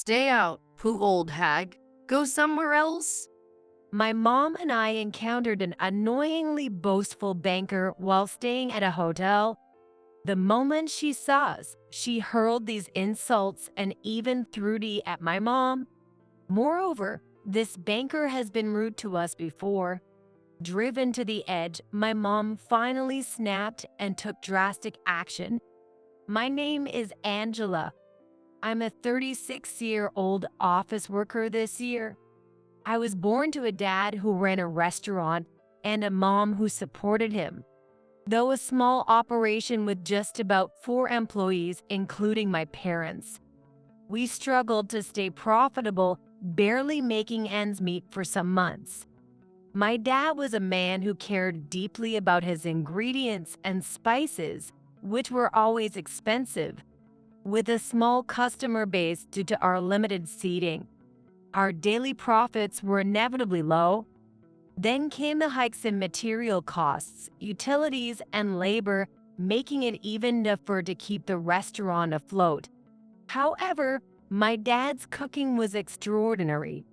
Stay out, poo old hag. Go somewhere else. My mom and I encountered an annoyingly boastful banker while staying at a hotel. The moment she saw us, she hurled these insults and even threw tea at my mom. Moreover, this banker has been rude to us before. Driven to the edge, my mom finally snapped and took drastic action. My name is Angela. I'm a 36-year-old office worker this year. I was born to a dad who ran a restaurant and a mom who supported him. Though a small operation with just about 4 employees, including my parents. We struggled to stay profitable, barely making ends meet for some months. My dad was a man who cared deeply about his ingredients and spices, which were always expensive. With a small customer base due to our limited seating, our daily profits were inevitably low. Then came the hikes in material costs, utilities, and labor, making it even tougher to keep the restaurant afloat. However, my dad's cooking was extraordinary.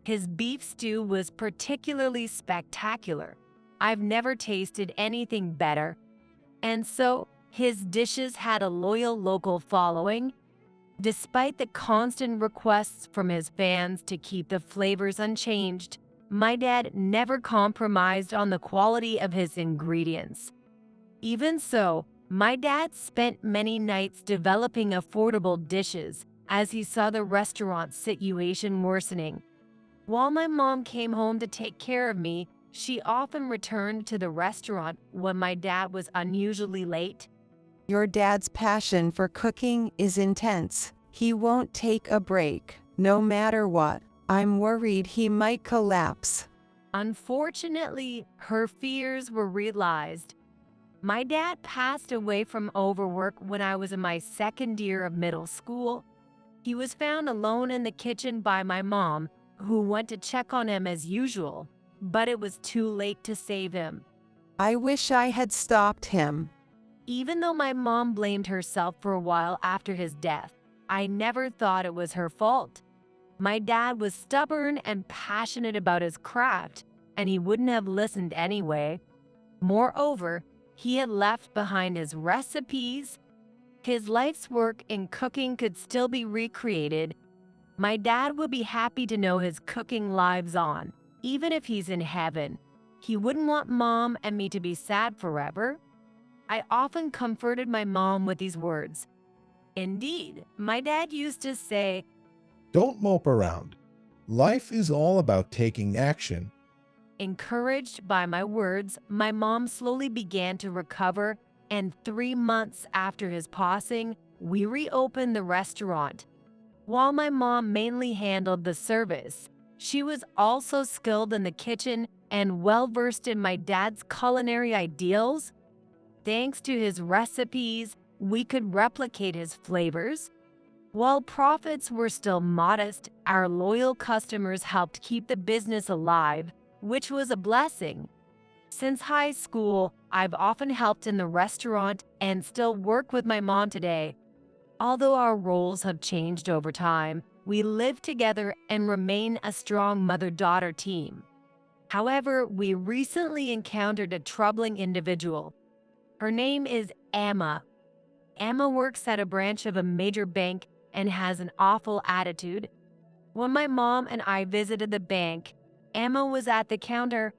His beef stew was particularly spectacular. I've never tasted anything better. And so, his dishes had a loyal local following. Despite the constant requests from his fans to keep the flavors unchanged, my dad never compromised on the quality of his ingredients. Even so, my dad spent many nights developing affordable dishes as he saw the restaurant situation worsening. While my mom came home to take care of me, she often returned to the restaurant when my dad was unusually late. Your dad's passion for cooking is intense. He won't take a break, no matter what. I'm worried he might collapse. Unfortunately, her fears were realized. My dad passed away from overwork when I was in my second year of middle school. He was found alone in the kitchen by my mom, who went to check on him as usual, but it was too late to save him. I wish I had stopped him. Even though my mom blamed herself for a while after his death, I never thought it was her fault. My dad was stubborn and passionate about his craft, and he wouldn't have listened anyway. Moreover, he had left behind his recipes. His life's work in cooking could still be recreated. My dad would be happy to know his cooking lives on, even if he's in heaven. He wouldn't want mom and me to be sad forever. I often comforted my mom with these words. Indeed, my dad used to say, "Don't mope around. Life is all about taking action." Encouraged by my words, my mom slowly began to recover, and 3 months after his passing, we reopened the restaurant. While my mom mainly handled the service, she was also skilled in the kitchen and well-versed in my dad's culinary ideals. Thanks to his recipes, we could replicate his flavors. While profits were still modest, our loyal customers helped keep the business alive, which was a blessing. Since high school, I've often helped in the restaurant and still work with my mom today. Although our roles have changed over time, we live together and remain a strong mother-daughter team. However, we recently encountered a troubling individual. Her name is Emma. Emma works at a branch of a major bank and has an awful attitude. When my mom and I visited the bank, Emma was at the counter.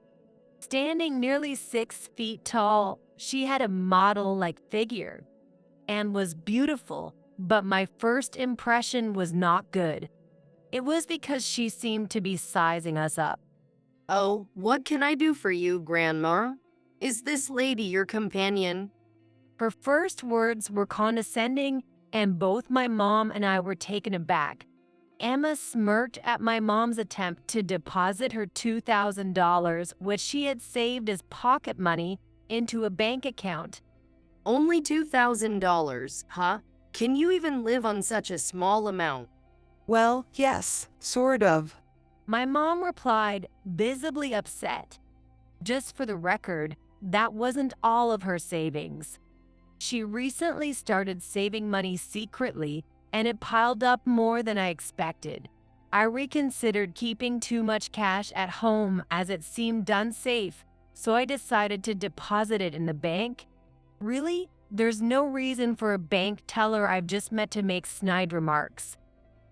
Standing nearly 6 feet tall, she had a model-like figure and was beautiful, but my first impression was not good. It was because she seemed to be sizing us up. Oh, what can I do for you, Grandma? Is this lady your companion? Her first words were condescending, and both my mom and I were taken aback. Emma smirked at my mom's attempt to deposit her $2,000, which she had saved as pocket money, into a bank account. Only $2,000, huh? Can you even live on such a small amount? Well, yes, sort of. My mom replied, visibly upset. Just for the record, that wasn't all of her savings. She recently started saving money secretly and it piled up more than I expected. I reconsidered keeping too much cash at home as it seemed unsafe, so I decided to deposit it in the bank. Really? There's no reason for a bank teller I've just met to make snide remarks.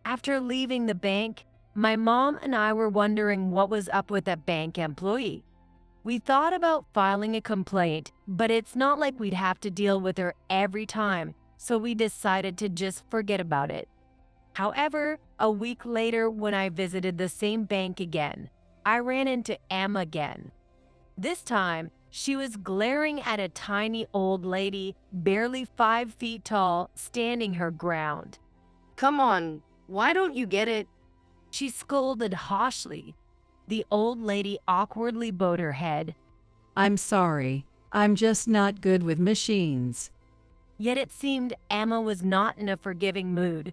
After leaving the bank, my mom and I were wondering what was up with that bank employee. We thought about filing a complaint, but it's not like we'd have to deal with her every time, so we decided to just forget about it. However, a week later when I visited the same bank again, I ran into Emma again. This time, she was glaring at a tiny old lady, barely 5 feet tall, standing her ground. Come on, why don't you get it? She scolded harshly. The old lady awkwardly bowed her head. I'm sorry, I'm just not good with machines. Yet it seemed Emma was not in a forgiving mood.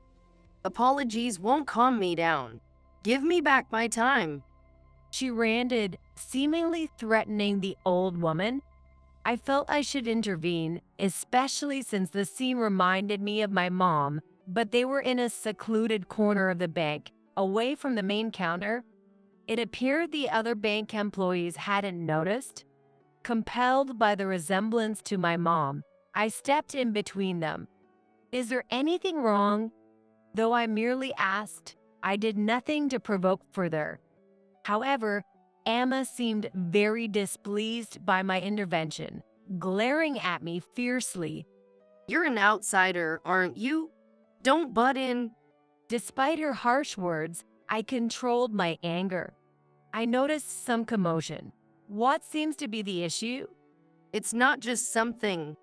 Apologies won't calm me down. Give me back my time. She ranted, seemingly threatening the old woman. I felt I should intervene, especially since the scene reminded me of my mom, but they were in a secluded corner of the bank, away from the main counter. It appeared the other bank employees hadn't noticed. Compelled by the resemblance to my mom, I stepped in between them. Is there anything wrong? Though I merely asked, I did nothing to provoke further. However, Emma seemed very displeased by my intervention, glaring at me fiercely. You're an outsider, aren't you? Don't butt in. Despite her harsh words, I controlled my anger. I noticed some commotion. What seems to be the issue? It's not just something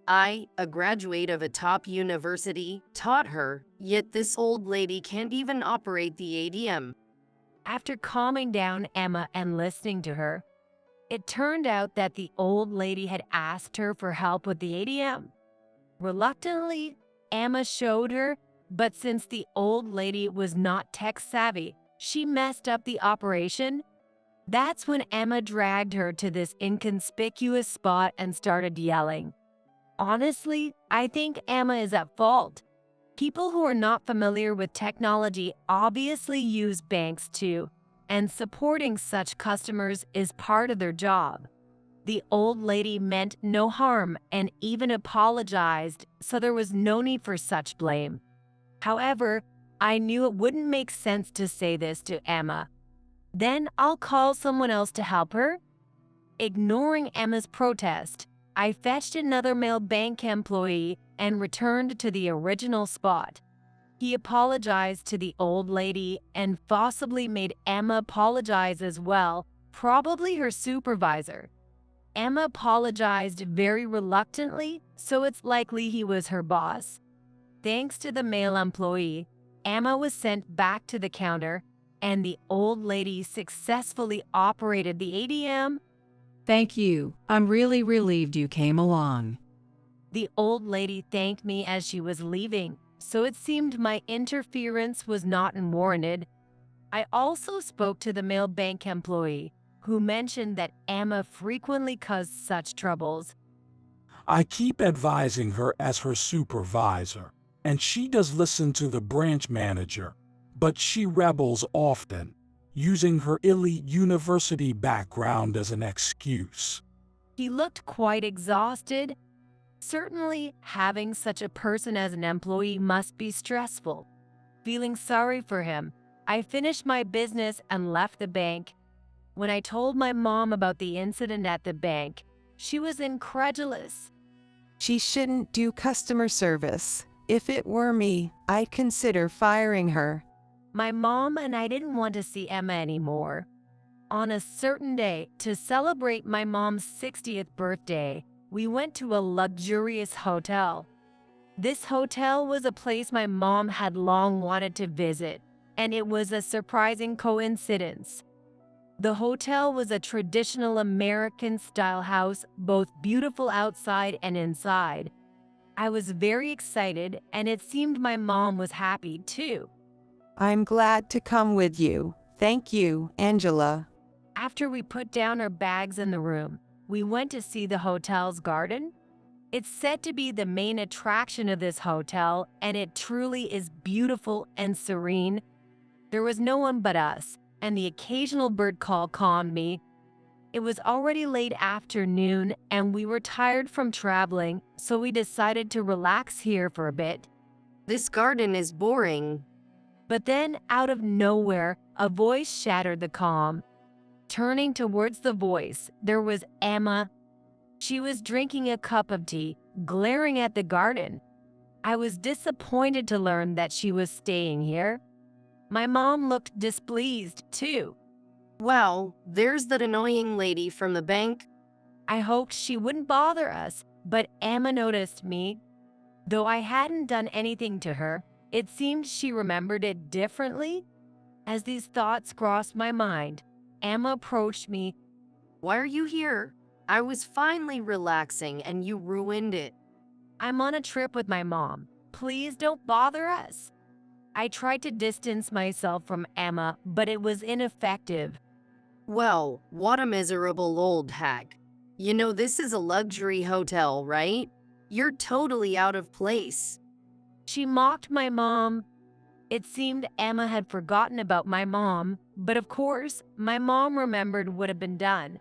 I, a graduate of a top university, taught her, yet this old lady can't even operate the ATM. After calming down Emma and listening to her, it turned out that the old lady had asked her for help with the ATM. Reluctantly, Emma showed her, but since the old lady was not tech-savvy, she messed up the operation. That's when Emma dragged her to this inconspicuous spot and started yelling. Honestly, I think Emma is at fault. People who are not familiar with technology obviously use banks too, and supporting such customers is part of their job. The old lady meant no harm and even apologized, so there was no need for such blame. However, I knew it wouldn't make sense to say this to Emma. Then I'll call someone else to help her. Ignoring Emma's protest, I fetched another male bank employee and returned to the original spot. He apologized to the old lady and forcibly made Emma apologize as well, probably her supervisor. Emma apologized very reluctantly, so it's likely he was her boss. Thanks to the male employee, Emma was sent back to the counter, and the old lady successfully operated the ATM. Thank you, I'm really relieved you came along. The old lady thanked me as she was leaving, so it seemed my interference was not unwarranted. I also spoke to the male bank employee, who mentioned that Emma frequently caused such troubles. I keep advising her as her supervisor, and she does listen to the branch manager, but she rebels often, using her elite university background as an excuse. He looked quite exhausted. Certainly, having such a person as an employee must be stressful. Feeling sorry for him, I finished my business and left the bank. When I told my mom about the incident at the bank, she was incredulous. She shouldn't do customer service. If it were me, I'd consider firing her. My mom and I didn't want to see Emma anymore. On a certain day, to celebrate my mom's 60th birthday, we went to a luxurious hotel. This hotel was a place my mom had long wanted to visit, and it was a surprising coincidence. The hotel was a traditional American-style house, both beautiful outside and inside. I was very excited, and it seemed my mom was happy too. I'm glad to come with you. Thank you, Angela. After we put down our bags in the room, we went to see the hotel's garden. It's said to be the main attraction of this hotel, and it truly is beautiful and serene. There was no one but us, and the occasional bird call calmed me. It was already late afternoon, and we were tired from traveling, so we decided to relax here for a bit. This garden is boring. But then, out of nowhere, a voice shattered the calm. Turning towards the voice, there was Emma. She was drinking a cup of tea, glaring at the garden. I was disappointed to learn that she was staying here. My mom looked displeased, too. Wow, there's that annoying lady from the bank. I hoped she wouldn't bother us, but Emma noticed me. Though I hadn't done anything to her, it seemed she remembered it differently. As these thoughts crossed my mind, Emma approached me. Why are you here? I was finally relaxing and you ruined it. I'm on a trip with my mom. Please don't bother us. I tried to distance myself from Emma, but it was ineffective. Well, what a miserable old hag. You know this is a luxury hotel, right? You're totally out of place. She mocked my mom. It seemed Emma had forgotten about my mom, but of course, my mom remembered what had been done.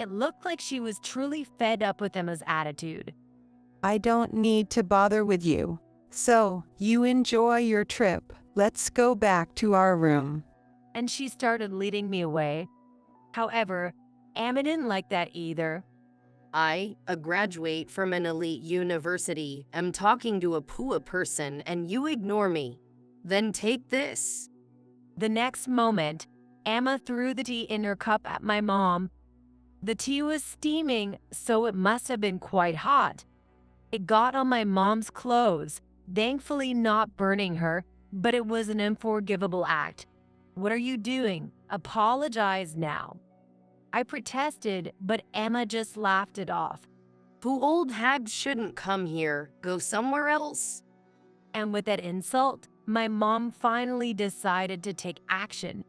It looked like she was truly fed up with Emma's attitude. I don't need to bother with you. So, you enjoy your trip. Let's go back to our room. And she started leading me away. However, Emma didn't like that either. I, a graduate from an elite university, am talking to a poor person and you ignore me. Then take this. The next moment, Emma threw the tea in her cup at my mom. The tea was steaming, so it must have been quite hot. It got on my mom's clothes, thankfully not burning her, but it was an unforgivable act. What are you doing? Apologize now. I protested, but Emma just laughed it off. Who old hags shouldn't come here. Go somewhere else. And with that insult, my mom finally decided to take action.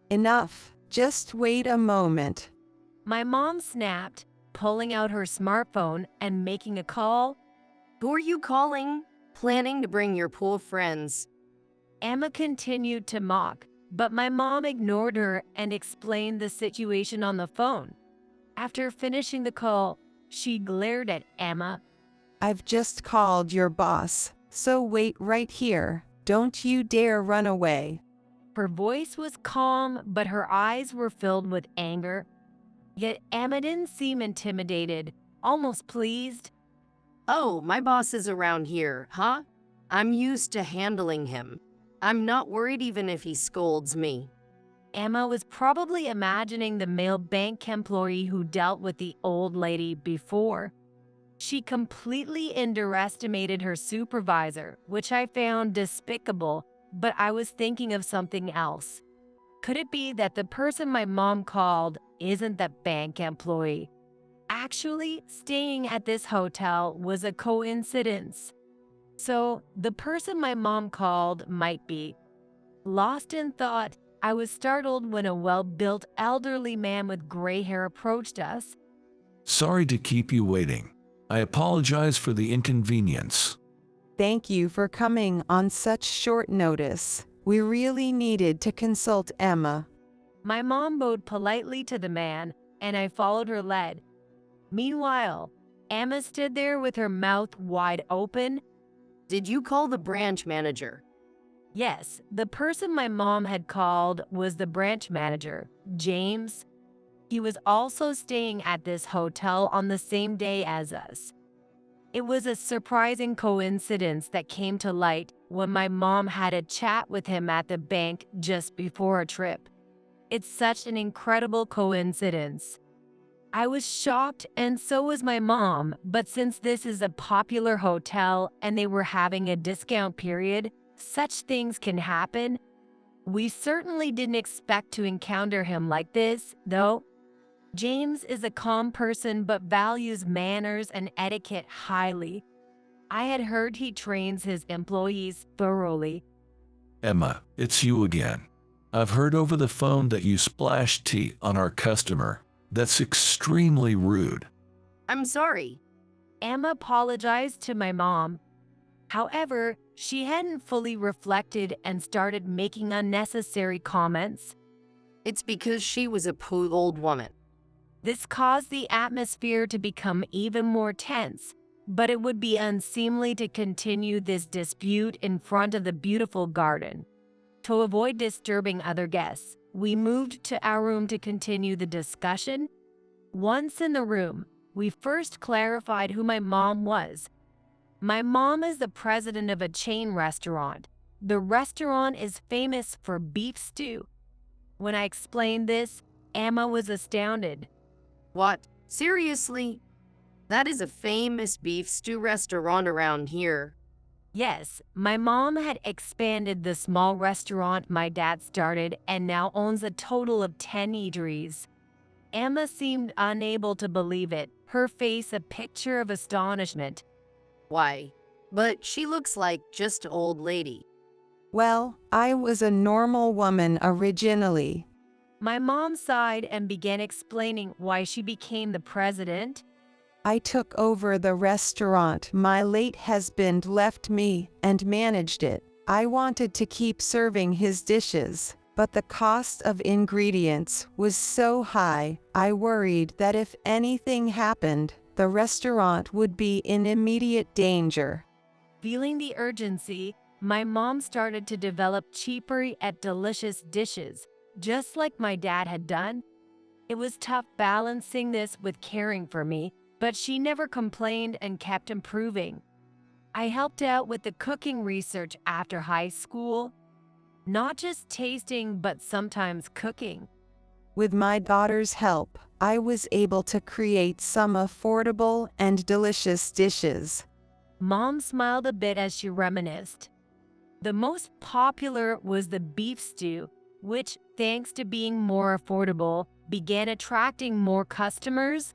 Enough. Just wait a moment. My mom snapped, pulling out her smartphone and making a call. Who are you calling? Planning to bring your poor friends. Emma continued to mock, but my mom ignored her and explained the situation on the phone. After finishing the call, she glared at Emma. I've just called your boss, so wait right here. Don't you dare run away. Her voice was calm, but her eyes were filled with anger. Yet Emma didn't seem intimidated, almost pleased. Oh, my boss is around here, huh? I'm used to handling him. I'm not worried even if he scolds me. Emma was probably imagining the male bank employee who dealt with the old lady before. She completely underestimated her supervisor, which I found despicable, but I was thinking of something else. Could it be that the person my mom called isn't the bank employee? Actually, staying at this hotel was a coincidence. So, the person my mom called might be. Lost in thought, I was startled when a well-built elderly man with gray hair approached us. Sorry to keep you waiting. I apologize for the inconvenience. Thank you for coming on such short notice. We really needed to consult Emma. My mom bowed politely to the man, and I followed her lead. Meanwhile, Emma stood there with her mouth wide open. Did you call the branch manager? Yes, the person my mom had called was the branch manager, James. He was also staying at this hotel on the same day as us. It was a surprising coincidence that came to light when my mom had a chat with him at the bank just before a trip. It's such an incredible coincidence. I was shocked, and so was my mom, but since this is a popular hotel and they were having a discount period, such things can happen. We certainly didn't expect to encounter him like this, though. James is a calm person but values manners and etiquette highly. I had heard he trains his employees thoroughly. Emma, it's you again. I've heard over the phone that you splashed tea on our customer. That's extremely rude. I'm sorry. Emma apologized to my mom. However, she hadn't fully reflected and started making unnecessary comments. It's because she was a poor old woman. This caused the atmosphere to become even more tense, but it would be unseemly to continue this dispute in front of the beautiful garden. To avoid disturbing other guests, we moved to our room to continue the discussion. Once in the room, we first clarified who my mom was. My mom is the president of a chain restaurant. The restaurant is famous for beef stew. When I explained this, Emma was astounded. What? Seriously? That is a famous beef stew restaurant around here. Yes, my mom had expanded the small restaurant my dad started and now owns a total of 10 eateries. Emma seemed unable to believe it, her face a picture of astonishment. Why? But she looks like just an old lady. Well, I was a normal woman originally. My mom sighed and began explaining why she became the president. I took over the restaurant my late husband left me and managed it. I wanted to keep serving his dishes, but the cost of ingredients was so high, I worried that if anything happened, the restaurant would be in immediate danger. Feeling the urgency, my mom started to develop cheaper yet delicious dishes, just like my dad had done. It was tough balancing this with caring for me, but she never complained and kept improving. I helped out with the cooking research after high school, not just tasting, but sometimes cooking. With my daughter's help, I was able to create some affordable and delicious dishes. Mom smiled a bit as she reminisced. The most popular was the beef stew, which, thanks to being more affordable, began attracting more customers.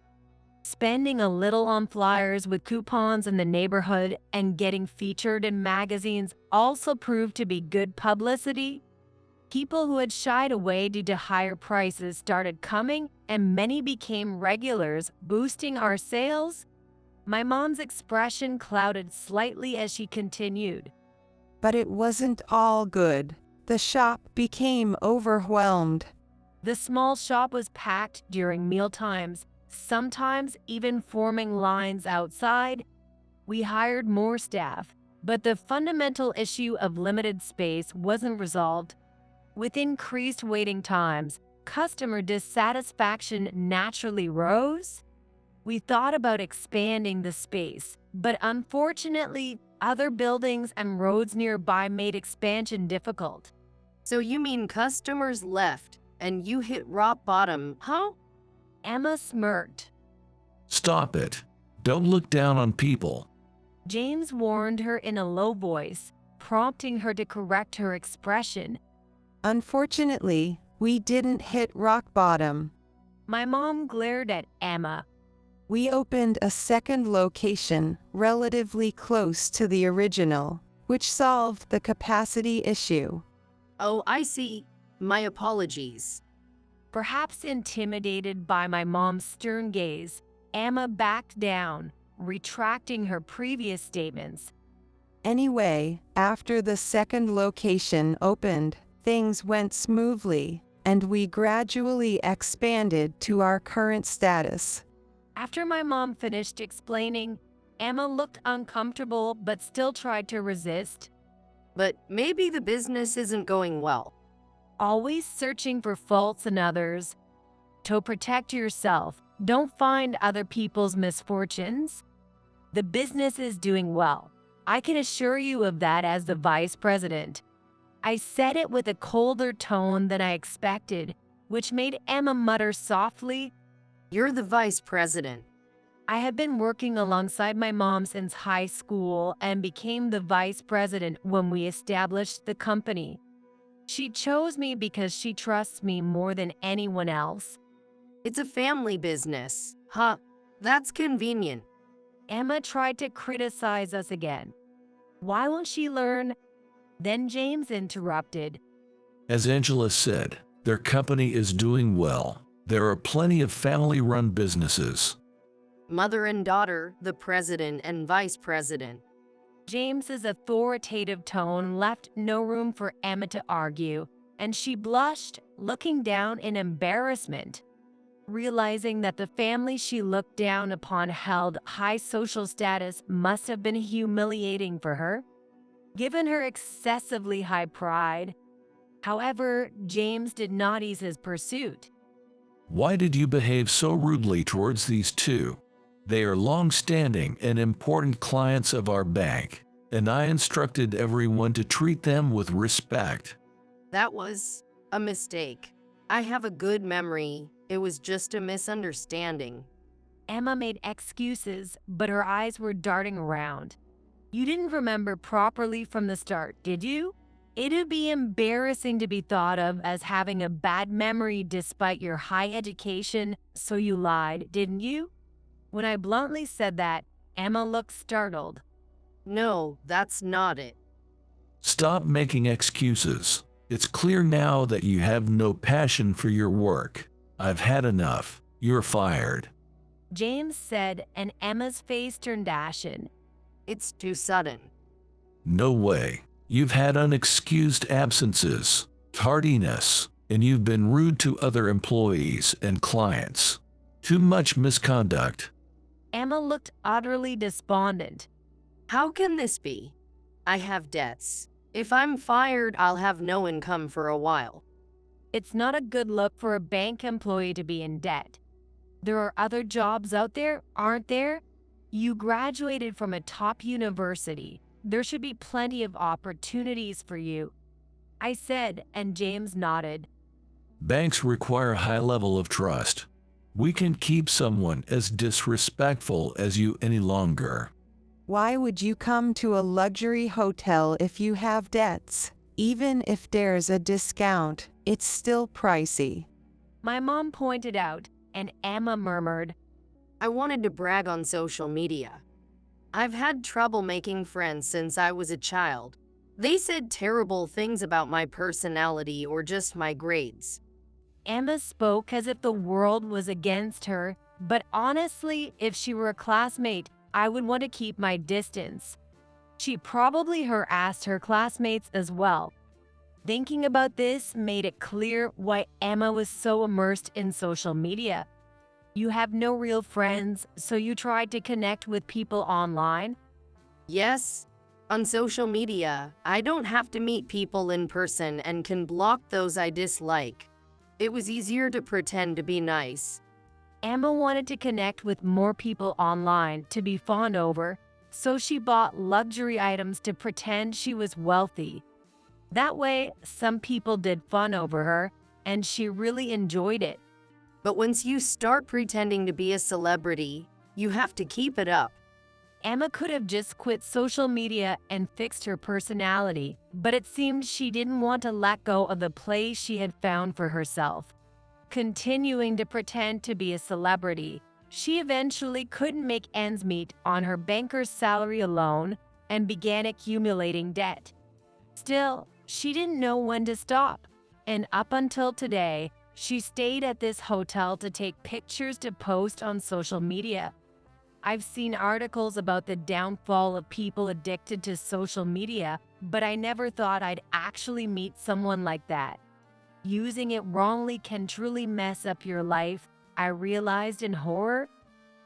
Spending a little on flyers with coupons in the neighborhood and getting featured in magazines also proved to be good publicity. People who had shied away due to higher prices started coming, and many became regulars, boosting our sales. My mom's expression clouded slightly as she continued. But it wasn't all good. The shop became overwhelmed. The small shop was packed during mealtimes, sometimes even forming lines outside. We hired more staff, but the fundamental issue of limited space wasn't resolved. With increased waiting times, customer dissatisfaction naturally rose. We thought about expanding the space, but unfortunately, other buildings and roads nearby made expansion difficult. So you mean customers left and you hit rock bottom, huh? Emma smirked. Stop it. Don't look down on people. James warned her in a low voice, prompting her to correct her expression. Unfortunately, we didn't hit rock bottom. My mom glared at Emma. We opened a second location relatively close to the original, which solved the capacity issue. Oh, I see. My apologies. Perhaps intimidated by my mom's stern gaze, Emma backed down, retracting her previous statements. Anyway, after the second location opened, things went smoothly, and we gradually expanded to our current status. After my mom finished explaining, Emma looked uncomfortable but still tried to resist. But maybe the business isn't going well. Always searching for faults in others. To protect yourself, don't find other people's misfortunes. The business is doing well. I can assure you of that as the vice president. I said it with a colder tone than I expected, which made Emma mutter softly. You're the vice president. I had been working alongside my mom since high school and became the vice president when we established the company. She chose me because she trusts me more than anyone else. It's a family business. Huh, that's convenient. Emma tried to criticize us again. Why won't she learn? Then James interrupted. As Angela said, their company is doing well. There are plenty of family-run businesses. Mother and daughter, the president and vice president. James's authoritative tone left no room for Emma to argue, and she blushed, looking down in embarrassment. Realizing that the family she looked down upon held high social status must have been humiliating for her, given her excessively high pride. However, James did not ease his pursuit. Why did you behave so rudely towards these two? They are long-standing and important clients of our bank, and I instructed everyone to treat them with respect. That was a mistake. I have a good memory. It was just a misunderstanding. Emma made excuses, but her eyes were darting around. You didn't remember properly from the start, did you? It'd be embarrassing to be thought of as having a bad memory despite your high education, so you lied, didn't you? When I bluntly said that, Emma looked startled. No, that's not it. Stop making excuses. It's clear now that you have no passion for your work. I've had enough. You're fired. James said, and Emma's face turned ashen. It's too sudden. No way. You've had unexcused absences, tardiness, and you've been rude to other employees and clients. Too much misconduct. Emma looked utterly despondent. How can this be? I have debts. If I'm fired, I'll have no income for a while. It's not a good look for a bank employee to be in debt. There are other jobs out there, aren't there? You graduated from a top university. There should be plenty of opportunities for you, I said, and James nodded. Banks require a high level of trust. We can't keep someone as disrespectful as you any longer. Why would you come to a luxury hotel if you have debts? Even if there's a discount, it's still pricey. My mom pointed out, and Emma murmured, I wanted to brag on social media. I've had trouble making friends since I was a child. They said terrible things about my personality or just my grades. Emma spoke as if the world was against her, but honestly, if she were a classmate, I would want to keep my distance. She probably harassed her classmates as well. Thinking about this made it clear why Emma was so immersed in social media. You have no real friends, so you tried to connect with people online? Yes, on social media, I don't have to meet people in person and can block those I dislike. It was easier to pretend to be nice. Emma wanted to connect with more people online to be fawned over, so she bought luxury items to pretend she was wealthy. That way, some people did fawn over her, and she really enjoyed it. But once you start pretending to be a celebrity, you have to keep it up. Emma could have just quit social media and fixed her personality, but it seemed she didn't want to let go of the place she had found for herself. Continuing to pretend to be a celebrity, she eventually couldn't make ends meet on her banker's salary alone and began accumulating debt. Still, she didn't know when to stop, and up until today, she stayed at this hotel to take pictures to post on social media. I've seen articles about the downfall of people addicted to social media, but I never thought I'd actually meet someone like that. Using it wrongly can truly mess up your life, I realized in horror.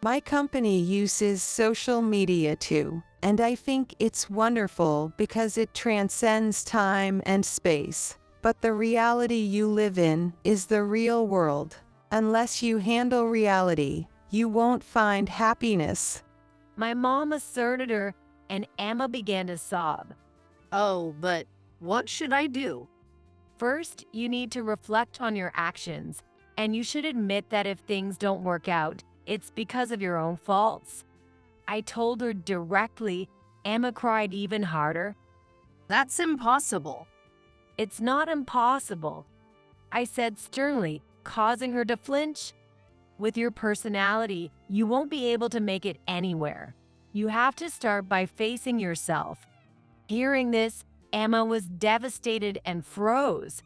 My company uses social media too, and I think it's wonderful because it transcends time and space. But the reality you live in is the real world. Unless you handle reality, you won't find happiness. My mom asserted her, and Emma began to sob. Oh, but what should I do? First, you need to reflect on your actions, and you should admit that if things don't work out, it's because of your own faults. I told her directly. Emma cried even harder. That's impossible. It's not impossible, I said sternly, causing her to flinch. With your personality, you won't be able to make it anywhere. You have to start by facing yourself. Hearing this, Emma was devastated and froze.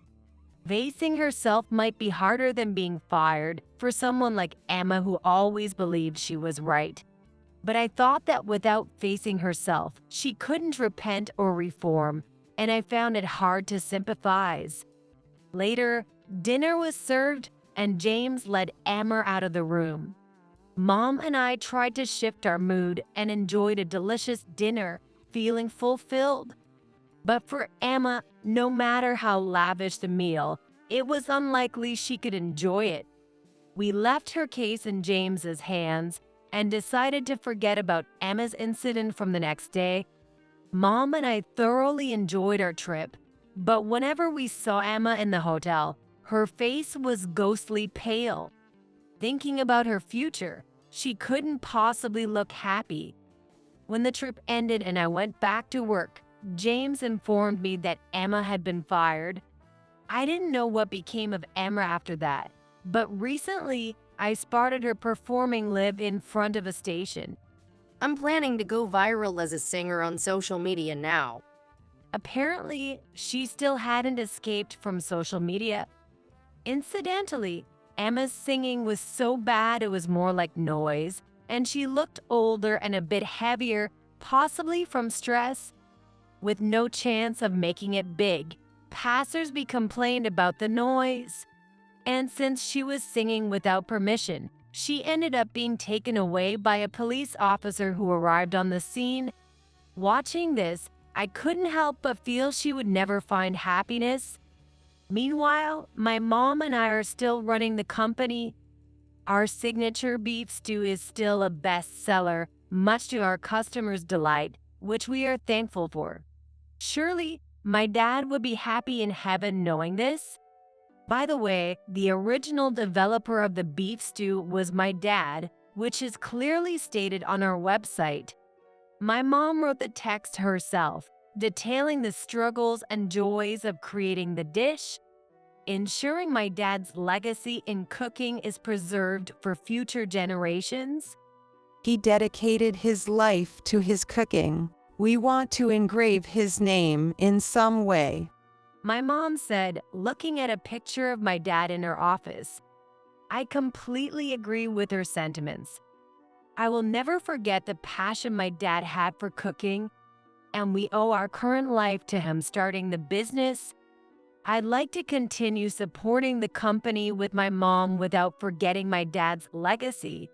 Facing herself might be harder than being fired for someone like Emma who always believed she was right. But I thought that without facing herself, she couldn't repent or reform, and I found it hard to sympathize. Later, dinner was served, and James led Emma out of the room. Mom and I tried to shift our mood and enjoyed a delicious dinner, feeling fulfilled. But for Emma, no matter how lavish the meal, it was unlikely she could enjoy it. We left her case in James's hands and decided to forget about Emma's incident from the next day. Mom and I thoroughly enjoyed our trip, but whenever we saw Emma in the hotel, her face was ghostly pale. Thinking about her future, she couldn't possibly look happy. When the trip ended and I went back to work, James informed me that Emma had been fired. I didn't know what became of Emma after that, but recently I spotted her performing live in front of a station. I'm planning to go viral as a singer on social media now. Apparently, she still hadn't escaped from social media. Incidentally, Emma's singing was so bad it was more like noise, and she looked older and a bit heavier, possibly from stress. With no chance of making it big, passersby complained about the noise. And since she was singing without permission, she ended up being taken away by a police officer who arrived on the scene. Watching this, I couldn't help but feel she would never find happiness. Meanwhile, my mom and I are still running the company. Our signature beef stew is still a bestseller, much to our customers' delight, which we are thankful for. Surely, my dad would be happy in heaven knowing this. By the way, the original developer of the beef stew was my dad, which is clearly stated on our website. My mom wrote the text herself, detailing the struggles and joys of creating the dish, ensuring my dad's legacy in cooking is preserved for future generations. He dedicated his life to his cooking. We want to engrave his name in some way. My mom said, looking at a picture of my dad in her office. I completely agree with her sentiments. I will never forget the passion my dad had for cooking, and we owe our current life to him starting the business. I'd like to continue supporting the company with my mom without forgetting my dad's legacy.